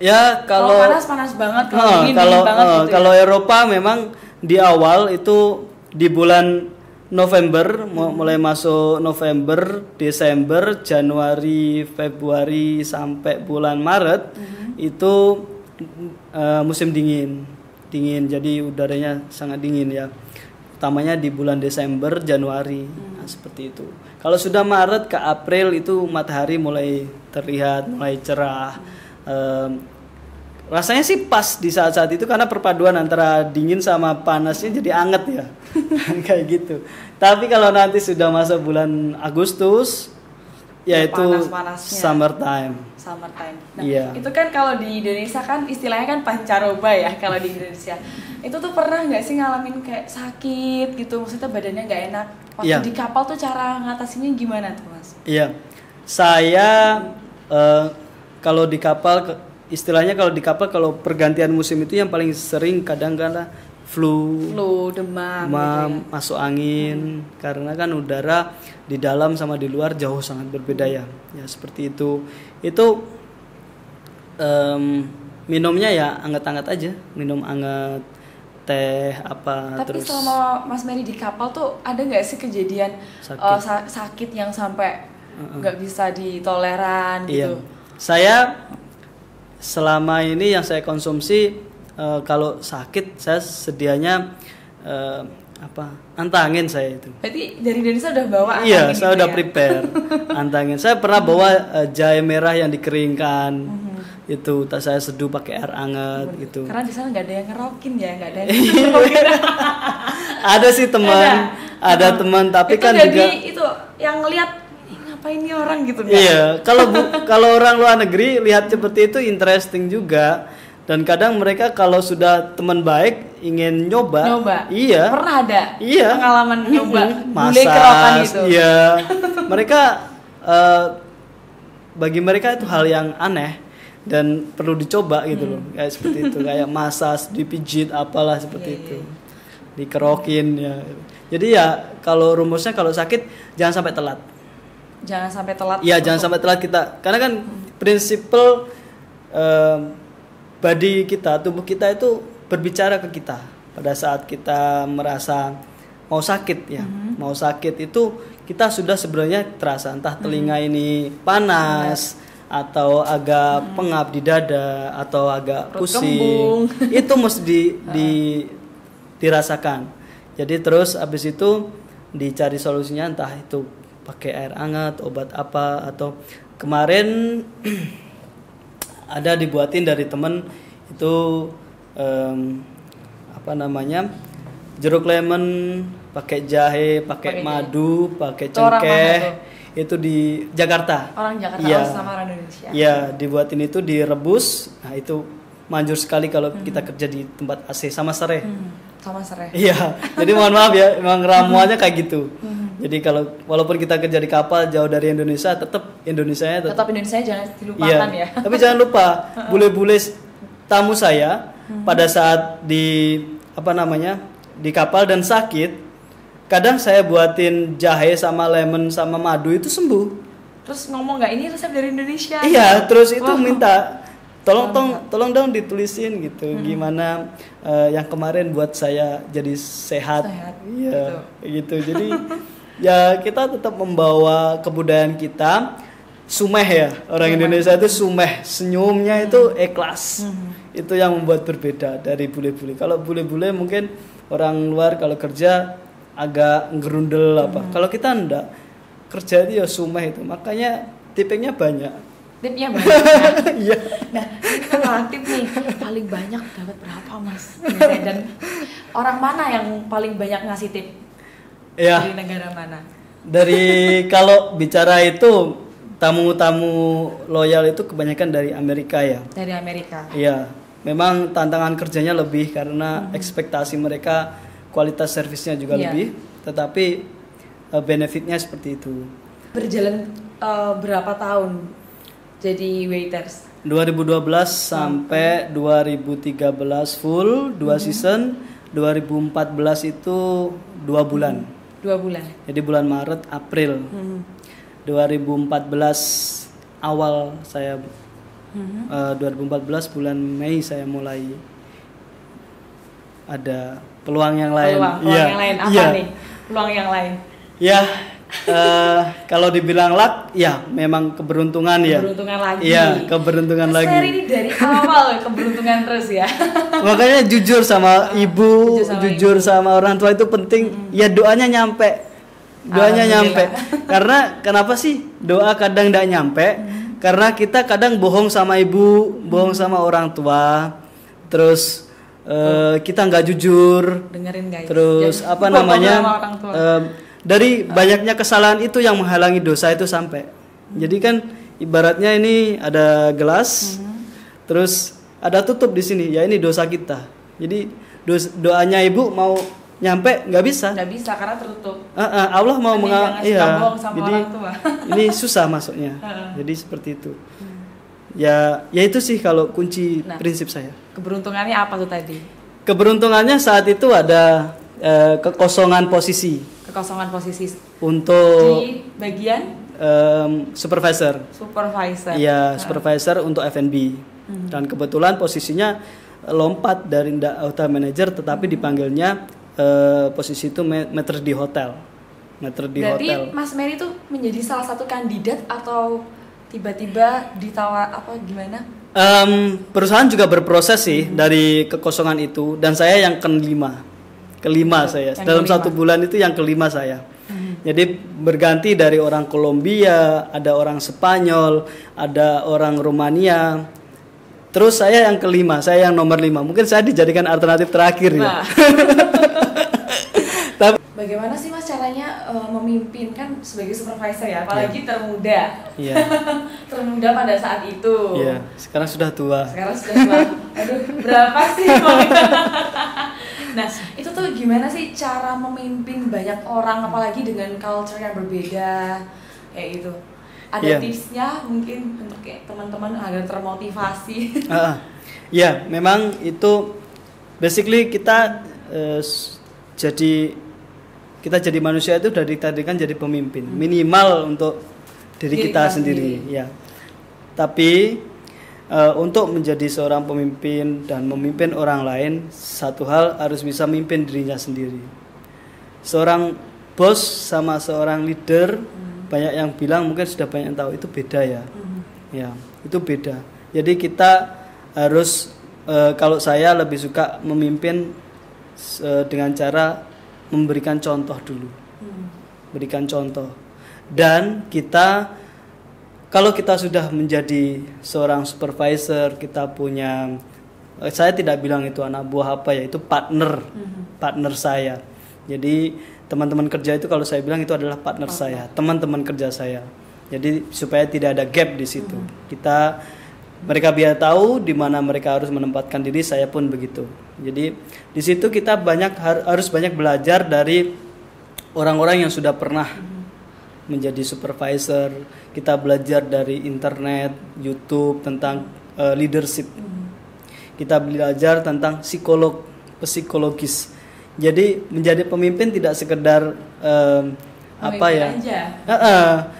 Ya kalau panas banget, kalau dingin banget gitu. Kalau Eropa memang di awal itu di bulan November, mulai masuk November, Desember, Januari, Februari sampai bulan Maret itu musim dingin. Jadi udaranya sangat dingin ya. Utamanya di bulan Desember, Januari, seperti itu. Kalau sudah Maret ke April itu matahari mulai terlihat, mulai cerah. Rasanya sih pas di saat-saat itu karena perpaduan antara dingin sama panasnya jadi anget ya. Kayak gitu. Tapi kalau nanti sudah masuk bulan Agustus yaitu summertime. Nah, itu kan kalau di Indonesia kan istilahnya kan pancaroba ya kalau di Indonesia. Itu tuh pernah nggak sih ngalamin kayak sakit gitu, maksudnya badannya nggak enak waktu di kapal tuh cara ngatasinnya gimana tuh, Mas? Iya, saya kalau di kapal istilahnya kalau pergantian musim itu yang paling sering kadang-kadang flu, demam gitu ya. Masuk angin karena kan udara di dalam sama di luar jauh sangat berbeda ya seperti itu minumnya ya anget-anget aja, minum anget, teh apa. Tapi terus selama Mas Mary di kapal tuh ada nggak sih kejadian sakit yang sampai nggak bisa ditoleran gitu? Saya selama ini yang saya konsumsi kalau sakit saya sedianya antangin saya itu. Berarti dari Indonesia udah bawa antangin? Iya, saya udah prepare antangin. Saya pernah bawa jahe merah yang dikeringkan. Itu saya seduh pakai air hangat gitu. Karena di sana nggak ada yang ngerokin ya, nggak ada yang ngerokin. Ada sih teman, ada teman, tapi itu kan juga itu yang ngelihat ngapain nih orang gitu. Iya, kalau orang luar negeri lihat seperti itu interesting juga. Dan kadang mereka kalau sudah teman baik ingin nyoba. Iya. Pernah ada. Iya. Pengalaman nyoba bule kerokan itu. Iya. Mereka bagi mereka itu hal yang aneh dan perlu dicoba gitu loh. Kayak seperti itu, kayak masas, dipijit apalah seperti itu. Dikerokin ya. Jadi ya kalau rumusnya kalau sakit jangan sampai telat. Jangan sampai telat. Iya, jangan sampai telat kita. Karena kan prinsipal body kita, tubuh kita itu berbicara ke kita pada saat kita merasa mau sakit ya. Mau sakit itu kita sudah sebenarnya terasa entah telinga ini panas atau agak pengap di dada atau agak pusing. Itu mesti dirasakan. Jadi terus habis itu dicari solusinya, entah itu pakai air hangat, obat apa, atau kemarin ada dibuatin dari temen itu jeruk lemon pakai jahe, pakai madu, pakai cengkeh. Itu di Jakarta. Orang Jakarta sama orang Indonesia. Iya, dibuatin itu direbus. Nah, itu manjur sekali kalau kita kerja di tempat AC sama serai. Sama serai. Iya. Jadi mohon maaf ya, memang ramuannya kayak gitu. Jadi kalau walaupun kita kerja di kapal jauh dari Indonesia, tetap Indonesia jangan dilupakan ya. Tapi jangan lupa bule-bule tamu saya pada saat di di kapal dan sakit, kadang saya buatin jahe sama lemon sama madu itu sembuh. Terus ngomong nggak ini resep dari Indonesia? Iya, terus itu minta tolong dong ditulisin gitu, gimana yang kemarin buat saya jadi sehat. Iya gitu. Jadi ya kita tetap membawa kebudayaan kita. Sumeh ya, orang Indonesia itu sumeh, senyumnya itu ikhlas. Itu yang membuat berbeda dari bule-bule. Kalau bule-bule mungkin orang luar kalau kerja agak ngerundel apa. Kalau kita enggak, kerja itu ya sumeh itu. Makanya tipenya banyak. Tipnya banyak. Iya. Nah, kita kalau tip nih paling banyak dapat berapa Mas? Biasanya, dan orang mana yang paling banyak ngasih tip? Iya. Dari negara mana? Dari kalau bicara itu tamu-tamu loyal itu kebanyakan dari Amerika ya. Dari Amerika. Iya. Memang tantangan kerjanya lebih karena ekspektasi mereka kualitas servisnya juga lebih, tetapi benefitnya seperti itu. Berjalan berapa tahun jadi waiters? 2012 sampai 2013 full 2 season, 2014 itu 2 bulan. 2 bulan. Jadi bulan Maret, April. 2014 awal saya 2014 bulan Mei saya mulai ada peluang yang lain. Peluang yang lain apa nih? Peluang yang lain. Ya, kalau dibilang luck, ya memang keberuntungan ya. Keberuntungan lagi. Iya, keberuntungan lagi. Seri ini dari awal keberuntungan terus ya. Makanya jujur sama ibu, jujur sama orang tua itu penting. Ya doanya nyampe. Doanya nyampe. Karena kenapa sih doa kadang tidak nyampe? Karena kita kadang bohong sama ibu, bohong sama orang tua. Terus kita nggak jujur. Dengerin guys. Terus apa namanya? Dari banyaknya kesalahan itu yang menghalangi dosa itu sampai. Jadi kan ibaratnya ini ada gelas, terus ada tutup di sini. Ya ini dosa kita. Jadi doanya ibu mau nyampe nggak bisa. Nggak bisa karena tertutup. Allah mau bohong sama jadi orang tua. ini susah masuknya. Jadi seperti itu. Ya itu sih kalau kunci prinsip saya. Keberuntungannya apa tuh tadi? Keberuntungannya saat itu ada kekosongan posisi. Kekosongan posisi untuk di bagian supervisor. Iya, supervisor untuk F&B. Dan kebetulan posisinya lompat dari hotel manager, tetapi dipanggilnya posisi itu maître di hotel. Berarti Mas Mary itu menjadi salah satu kandidat atau tiba-tiba ditawar apa gimana? Perusahaan juga berproses sih dari kekosongan itu, dan saya yang kelima saya dalam 1 bulan itu yang kelima saya. Jadi berganti dari orang Kolombia, ada orang Spanyol, ada orang Rumania. Terus saya yang kelima, saya yang nomor 5. Mungkin saya dijadikan alternatif terakhir ya. Tapi bagaimana sih Mas caranya memimpin kan sebagai supervisor ya, apalagi termuda. Iya. Termuda pada saat itu. Iya, sekarang sudah tua. Aduh, berapa sih? Nah, itu tuh gimana sih cara memimpin banyak orang apalagi dengan culture yang berbeda kayak gitu? Ada tipsnya mungkin untuk kayak teman-teman agar termotivasi? Ya, memang itu basically kita jadi manusia itu dari tadi kan jadi pemimpin minimal untuk diri kita sendiri ya. Tapi untuk menjadi seorang pemimpin dan memimpin orang lain, satu hal harus bisa memimpin dirinya sendiri. Seorang bos sama seorang leader, banyak yang bilang, mungkin sudah banyak yang tahu, itu beda ya. Ya, itu beda. Jadi kita harus, kalau saya lebih suka memimpin dengan cara memberikan contoh dulu. Berikan contoh. Dan kita, kalau kita sudah menjadi seorang supervisor, kita punya, saya tidak bilang itu anak buah apa ya, itu partner saya. Jadi teman-teman kerja itu kalau saya bilang itu adalah partner saya, teman-teman kerja saya. Jadi supaya tidak ada gap di situ. Mereka biar tahu di mana mereka harus menempatkan diri, saya pun begitu. Jadi di situ kita harus banyak belajar dari orang-orang yang sudah pernah menjadi supervisor. Kita belajar dari internet, YouTube tentang leadership. Kita belajar tentang psikologis. Jadi menjadi pemimpin tidak sekedar aja.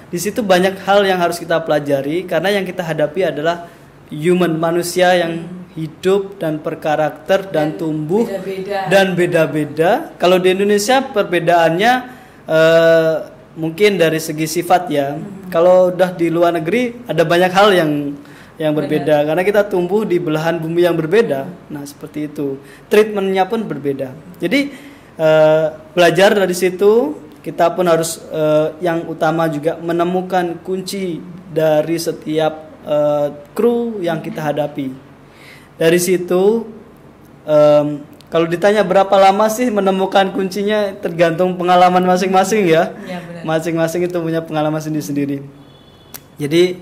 Di situ banyak hal yang harus kita pelajari karena yang kita hadapi adalah human, manusia yang hidup dan berkarakter dan tumbuh beda-beda. dan beda-beda. Kalau di Indonesia perbedaannya mungkin dari segi sifat ya. Kalau udah di luar negeri ada banyak hal yang berbeda karena kita tumbuh di belahan bumi yang berbeda. Nah, seperti itu. Treatmentnya pun berbeda. Jadi belajar dari situ, kita pun harus yang utama juga menemukan kunci dari setiap kru yang kita hadapi. Dari situ kalau ditanya berapa lama sih menemukan kuncinya, tergantung pengalaman masing-masing ya. Iya, benar. Masing-masing itu punya pengalaman sendiri-sendiri. Jadi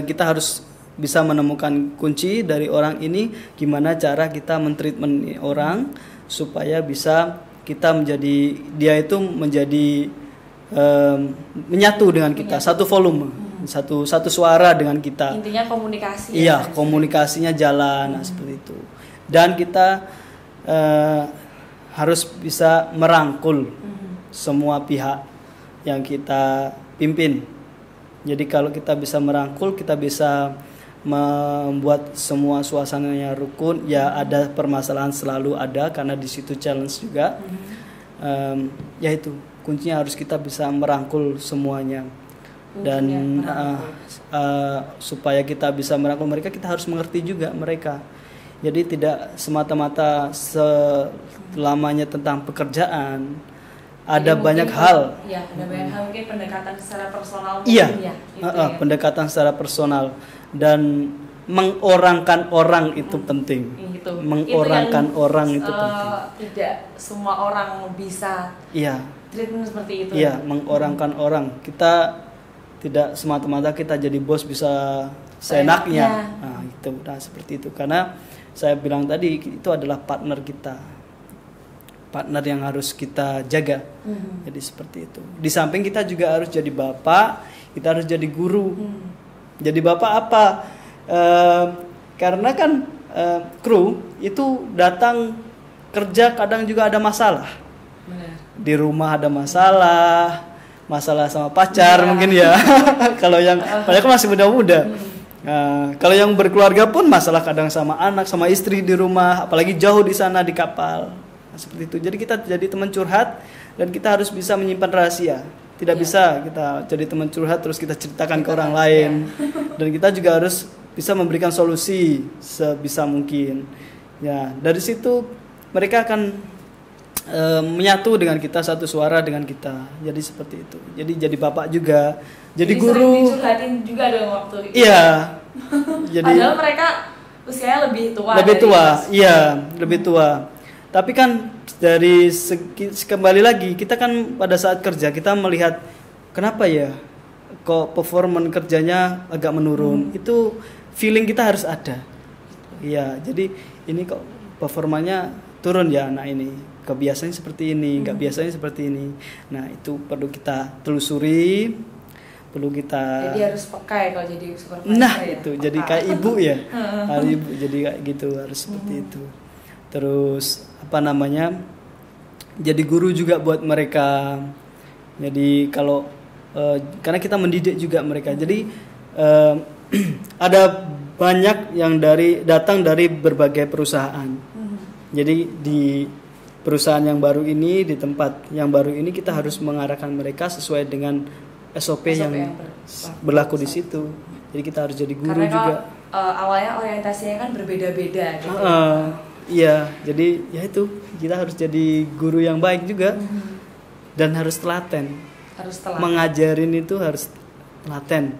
kita harus bisa menemukan kunci dari orang ini, gimana cara kita mentreatment orang supaya bisa kita menjadi, dia itu menjadi menyatu dengan kita, satu volume, satu suara dengan kita. Intinya komunikasi. Iya, komunikasinya jalan, nah, seperti itu. Dan kita harus bisa merangkul semua pihak yang kita pimpin. Jadi kalau kita bisa merangkul, kita bisa membuat semua suasananya rukun. Ya, ada permasalahan selalu ada karena di situ challenge juga. Ya itu kuncinya, harus kita bisa merangkul semuanya. Dan supaya kita bisa merangkul mereka, kita harus mengerti juga mereka. Jadi tidak semata-mata selamanya tentang pekerjaan. Ada banyak hal. Iya, ada banyak hal, mungkin pendekatan secara personal. Iya, ya. pendekatan secara personal dan mengorangkan orang itu penting. Gitu. Mengorangkan itu orang itu penting. Tidak semua orang bisa. Iya. Treatment seperti itu. Iya, mengorangkan orang. Kita tidak semata-mata kita jadi bos bisa seenaknya. Nah, itu, nah seperti itu. Karena saya bilang tadi, itu adalah partner kita. Partner yang harus kita jaga. Jadi seperti itu. Di samping kita juga harus jadi bapak, kita harus jadi guru. Jadi bapak apa? Karena kan kru itu datang kerja kadang juga ada masalah. Benar. Di rumah ada masalah sama pacar mungkin ya. Kalau yang padahal masih muda-muda. Kalau yang berkeluarga pun masalah kadang sama anak, sama istri di rumah, apalagi jauh di sana di kapal. Nah, seperti itu. Jadi kita jadi teman curhat dan kita harus bisa menyimpan rahasia. Tidak bisa kita jadi teman curhat terus kita ceritakan ke orang lain. Dan kita juga harus bisa memberikan solusi sebisa mungkin. Ya, dari situ mereka akan menyatu dengan kita, satu suara dengan kita. Jadi seperti itu. Jadi bapak juga, jadi guru. Dicurhatin juga dong waktu itu. Iya. Jadi padahal mereka usianya lebih tua. Iya, lebih tua. Tapi kan dari kembali lagi, kita kan pada saat kerja kita melihat kenapa ya kok performan kerjanya agak menurun. Itu feeling kita harus ada. Iya, jadi ini kok performanya turun ya anak ini. Kebiasaannya seperti ini, nggak biasanya seperti ini. Nah, itu perlu kita telusuri, perlu kita. Jadi harus peka ya kalau jadi supervisor. Nah, ya? itu jadi kayak ibu ya. Ibu jadi kayak gitu, harus seperti itu. Terus apa namanya? Jadi guru juga buat mereka. Jadi kalau karena kita mendidik juga mereka. Jadi ada banyak yang datang dari berbagai perusahaan. Jadi di perusahaan yang baru ini, di tempat yang baru ini kita harus mengarahkan mereka sesuai dengan SOP yang berlaku di situ. Jadi kita harus jadi guru karena juga. Awalnya orientasinya kan berbeda-beda gitu. Iya, jadi ya itu kita harus jadi guru yang baik juga dan harus telaten. Mengajarin itu harus telaten.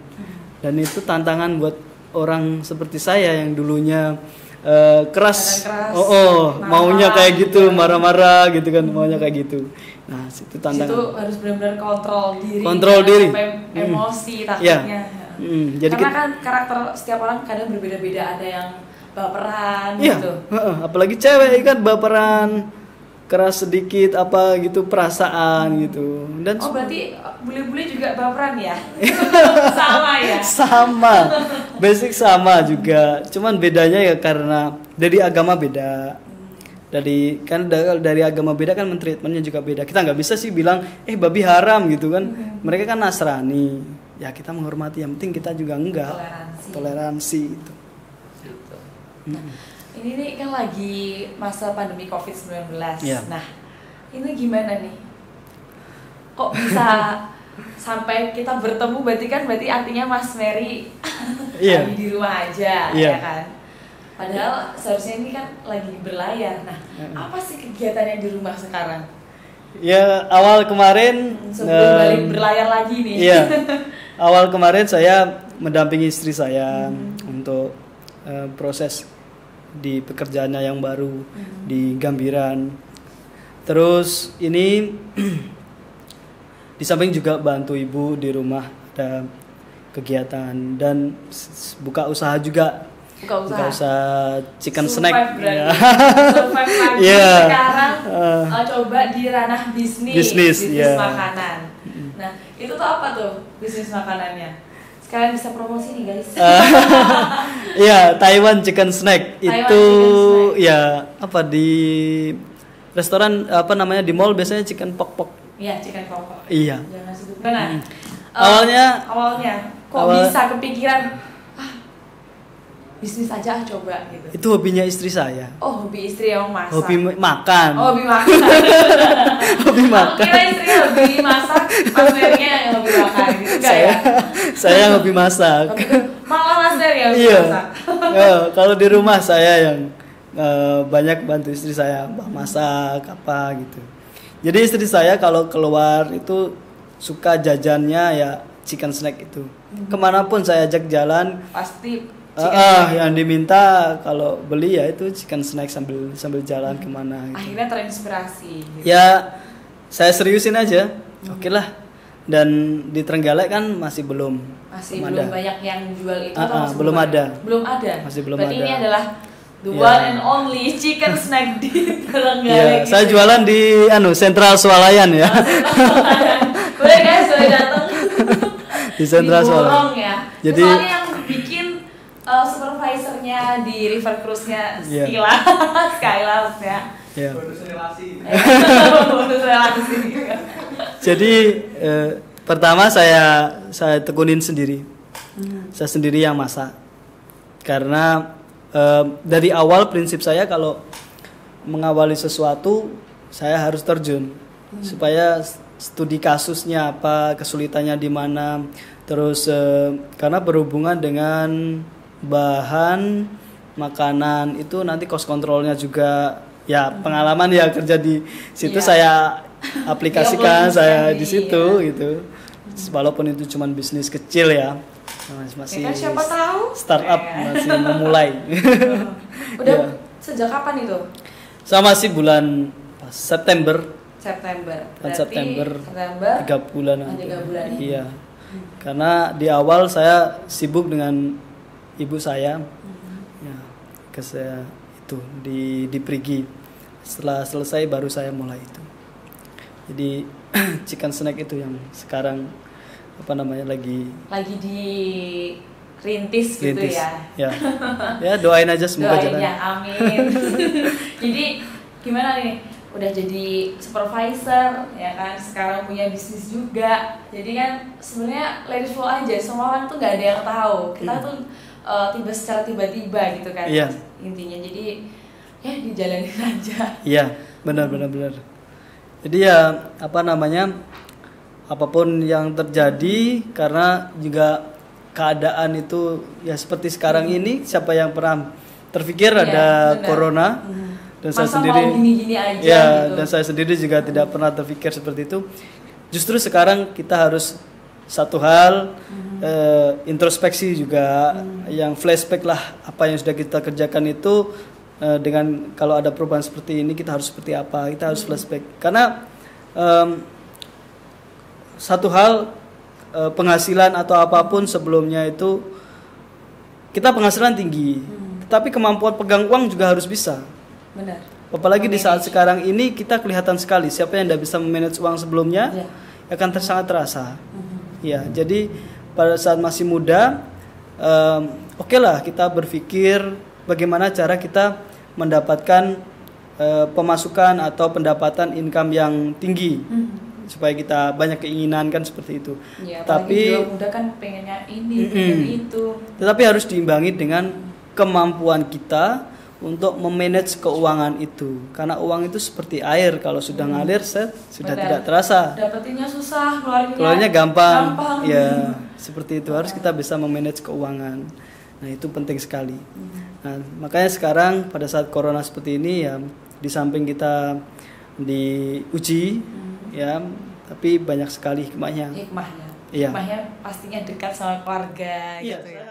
Dan itu tantangan buat orang seperti saya yang dulunya keras. Maunya kayak gitu, marah-marah gitu kan, maunya kayak gitu. Nah, itu tantangan. Itu harus benar-benar kontrol diri. Sampai emosi takutnya. Jadi karena kan karakter setiap orang kadang berbeda-beda, ada yang baperan gitu. Apalagi cewek kan baperan, keras sedikit apa gitu, perasaan gitu. Dan berarti bule-bule juga baperan ya? Sama ya? Sama. Basic sama juga. Cuman bedanya ya karena dari agama beda. Dari agama beda kan mentreatmentnya juga beda. Kita nggak bisa sih bilang babi haram gitu kan. Mereka kan Nasrani. Ya kita menghormati, yang penting kita juga enggak. Toleransi itu. Nah, ini nih kan lagi masa pandemi COVID-19. Iya. Nah, ini gimana nih? Kok bisa sampai kita bertemu, berarti artinya Mas Mary Iya. lagi di rumah aja, Iya. ya kan? Padahal seharusnya ini kan lagi berlayar. Nah, apa sih kegiatannya di rumah sekarang? Ya awal kemarin Sebelum balik berlayar lagi nih. Iya. Awal kemarin saya mendampingi istri saya untuk proses di pekerjaannya yang baru di Gambiran. Terus ini di samping juga bantu ibu di rumah, ada kegiatan dan buka usaha juga. Buka usaha chicken snack. Survive Ya. lagi. Iya. Sekarang coba di ranah bisnis iya. makanan. Nah, itu tuh apa tuh bisnis makanannya? Sekarang bisa promosi nih guys. Iya, Taiwan chicken snack. Taiwan Itu chicken snack. ya apa di restoran apa namanya di mall biasanya chicken pok-pok. Iya, chicken pokok. Iya. Jangan sebut. Nah, Awalnya kok bisa kepikiran bisnis aja coba gitu. itu hobinya istri saya. Oh, hobi istri yang masak. Hobi makan. Oh, hobi makan. Hobi Aku makan. kira istri hobi masak, Mas Mary-nya yang hobi makan gitu enggak ya? Saya hobi masak. Malah Mas Mary yang hobi Iya. masak. Kalau di rumah saya yang banyak bantu istri saya masak apa gitu. Jadi istri saya kalau keluar itu suka jajannya ya chicken snack itu. Kemanapun saya ajak jalan Pasti chicken yang diminta kalau beli ya itu chicken snack sambil jalan kemana gitu. akhirnya terinspirasi gitu. Ya saya seriusin aja. Oke lah. Dan di Trenggalek kan masih belum Belum banyak yang jual itu atau masih belum ada. Belum ada. Masih belum Berarti ada. ini adalah the Ya. one and only chicken snack di Iya, Trenggalek. saya jualan di Sentral Swalayan ya. Boleh guys, boleh datang. Di Sentral Diborong Swalayan. ya. Jadi Soalnya yang bikin supervisornya di River Cruise-nya Iya. Skylas ya. ya. Bonus relasi. Jadi pertama saya tekunin sendiri. Saya sendiri yang masak. Karena dari awal prinsip saya kalau mengawali sesuatu saya harus terjun supaya studi kasusnya apa, kesulitannya di mana, terus karena berhubungan dengan bahan makanan itu nanti cost controlnya juga ya pengalaman ya kerja di situ Iya. saya aplikasikan saya di Iya. situ gitu. Walaupun itu cuman bisnis kecil ya. Masih Ya kan siapa tahu startup Ya. masih memulai. Udah Ya. sejak kapan itu? Sama sih bulan September. September. Berarti September 3 bulan nanti. 3 bulan ini. Iya. Karena di awal saya sibuk dengan ibu saya. Ya, ke saya itu di Prigi. Setelah selesai baru saya mulai itu. Jadi chicken snack itu yang sekarang lagi di rintis gitu rintis. ya. Ya doain aja semoga Doain jalan. ya, amin. Jadi gimana nih? Udah jadi supervisor ya kan, sekarang punya bisnis juga. Jadi kan sebenarnya let it flow aja. Semua orang tuh nggak ada yang tahu. Kita tuh secara tiba-tiba gitu kan. Iya. Intinya jadi ya dijalanin aja. Iya, benar. Jadi ya apapun yang terjadi karena juga keadaan itu ya seperti sekarang ini siapa yang pernah terpikir Iya, ada benar. corona dan saya Masa sendiri mau gini-gini aja ya gitu. dan saya sendiri juga tidak pernah terpikir seperti itu. Justru sekarang kita harus satu hal introspeksi juga yang flashback lah apa yang sudah kita kerjakan itu dengan kalau ada perubahan seperti ini kita harus seperti apa, kita harus flashback karena satu hal penghasilan atau apapun sebelumnya itu kita penghasilan tinggi tapi kemampuan pegang uang juga harus bisa. Benar. Apalagi di saat sekarang ini kita kelihatan sekali siapa yang tidak bisa memanage uang sebelumnya akan sangat terasa. Ya, jadi pada saat masih muda, oke lah kita berpikir bagaimana cara kita mendapatkan pemasukan atau pendapatan income yang tinggi supaya kita banyak keinginan kan seperti itu. Ya, Tapi muda kan pengennya ini, pengen itu. tetapi harus diimbangi dengan kemampuan kita untuk memanage keuangan itu. Karena uang itu seperti air, kalau sudah ngalir sudah tidak terasa. Dapetinnya susah, keluarnya gampang. Ya, seperti itu. Harus kita bisa memanage keuangan. Nah, itu penting sekali. Nah, makanya sekarang pada saat corona seperti ini ya, di samping kita diuji ya, tapi banyak sekali hikmahnya. Hikmahnya. Iya. Hikmahnya pastinya dekat sama keluarga gitu ya.